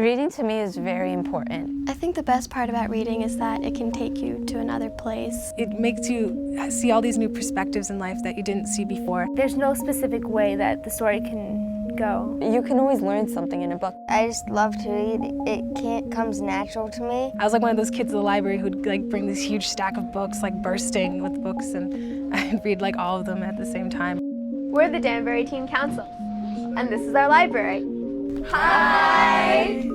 Reading to me is very important. I think the best part about reading is that it can take you to another place. It makes you see all these new perspectives in life that you didn't see before. There's no specific way that the story can go. You can always learn something in a book. I just love to read. It comes natural to me. I was like one of those kids at the library who'd like bring this huge stack of books, like bursting with books, and I'd read like all of them at the same time. We're the Danbury Teen Council, and this is our library. Hi!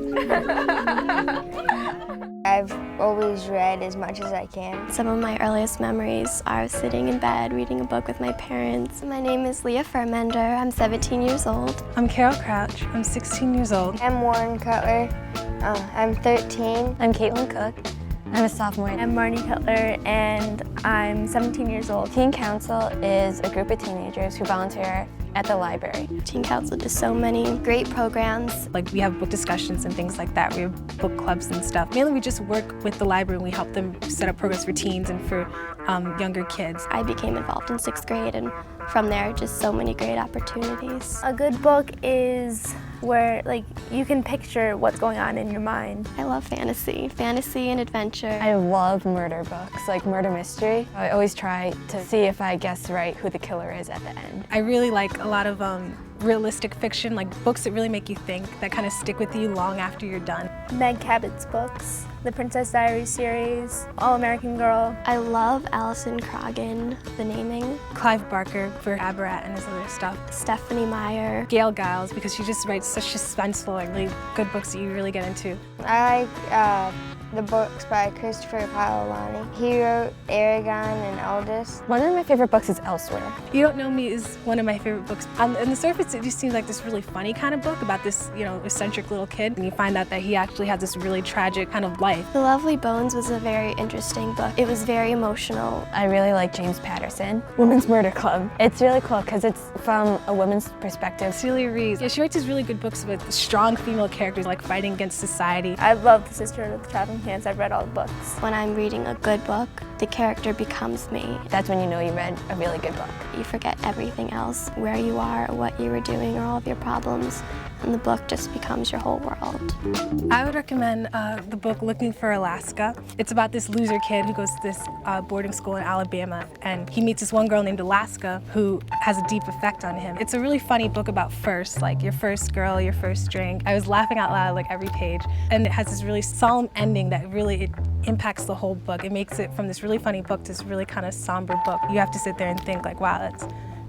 I've always read as much as I can. Some of my earliest memories are sitting in bed reading a book with my parents. My name is Leah Furmender. I'm 17 years old. I'm Carol Crouch. I'm 16 years old. I'm Warren Cutler. I'm 13. I'm Caitlin Cook. I'm a sophomore. I'm Marnie Cutler, and I'm 17 years old. Teen Council is a group of teenagers who volunteer at the library. Teen Council does so many great programs. Like we have book discussions and things like that. We have book clubs and stuff. Mainly we just work with the library and we help them set up programs for teens and for younger kids. I became involved in 6th grade, and from there, just so many great opportunities. A good book is where you can picture what's going on in your mind. I love fantasy and adventure. I love murder books, like murder mystery. I always try to see if I guess right who the killer is at the end. I really like a lot of realistic fiction, like books that really make you think, that kind of stick with you long after you're done. Meg Cabot's books, the Princess Diaries series, All-American Girl. I love Alison Croghan, The Naming. Clive Barker for Abarat and his other stuff. Stephanie Meyer. Gail Giles, because she just writes such suspenseful and really good books that you really get into. I like the books by Christopher Paolini. He wrote Aragon and Aldous. One of my favorite books is Elsewhere. You Don't Know Me is one of my favorite books. On the surface, it just seems like this really funny kind of book about this, eccentric little kid, and you find out that he actually has this really tragic kind of life. The Lovely Bones was a very interesting book. It was very emotional. I really like James Patterson, Women's Murder Club. It's really cool because it's from a woman's perspective. Celia Rees, she writes these really good books with strong female characters, like fighting against society. I love The Sisterhood of the Traveling Pants. I've read all the books. When I'm reading a good book, the character becomes me. That's when you know you read a really good book. You forget everything else, where you are, what you were doing, or all of your problems, and the book just becomes your whole world. I would recommend the book Looking for Alaska. It's about this loser kid who goes to this boarding school in Alabama, and he meets this one girl named Alaska who has a deep effect on him. It's a really funny book about first, like your first girl, your first drink. I was laughing out loud like every page, and it has this really solemn ending that really it impacts the whole book. It makes it from this really funny book to this really kind of somber book. You have to sit there and think like, wow,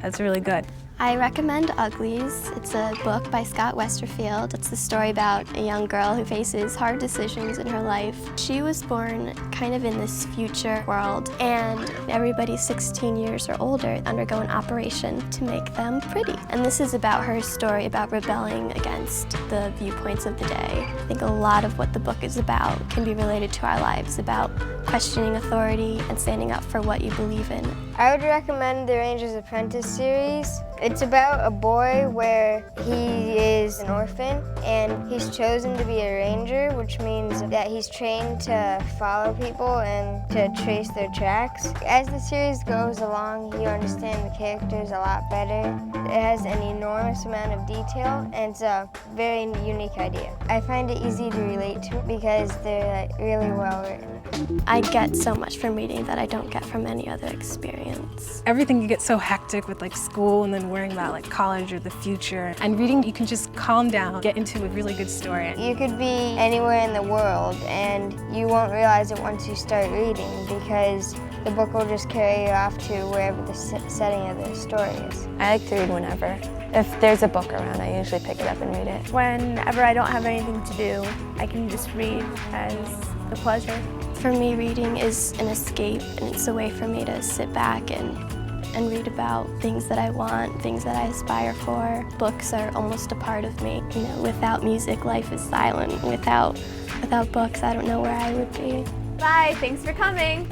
that's really good. I recommend Uglies. It's a book by Scott Westerfield. It's the story about a young girl who faces hard decisions in her life. She was born kind of in this future world, and everybody 16 years or older undergo an operation to make them pretty. And this is about her story about rebelling against the viewpoints of the day. I think a lot of what the book is about can be related to our lives, about questioning authority and standing up for what you believe in. I would recommend the Ranger's Apprentice series. It's about a boy where he is an orphan and he's chosen to be a ranger, which means that he's trained to follow people and to trace their tracks. As the series goes along, you understand the characters a lot better. It has an enormous amount of detail, and it's a very unique idea. I find it easy to relate to because they're really well written. I get so much from reading that I don't get from any other experience. Everything can get so hectic with like school and then worrying about like college or the future. And reading, you can just calm down, get into a really good story. You could be anywhere in the world and you won't realize it once you start reading because the book will just carry you off to wherever the setting of the story is. I like to read whenever. If there's a book around, I usually pick it up and read it. Whenever I don't have anything to do, I can just read as a pleasure. For me, reading is an escape, and it's a way for me to sit back and read about things that I want, things that I aspire for. Books are almost a part of me. Without music, life is silent. Without books, I don't know where I would be. Bye, thanks for coming.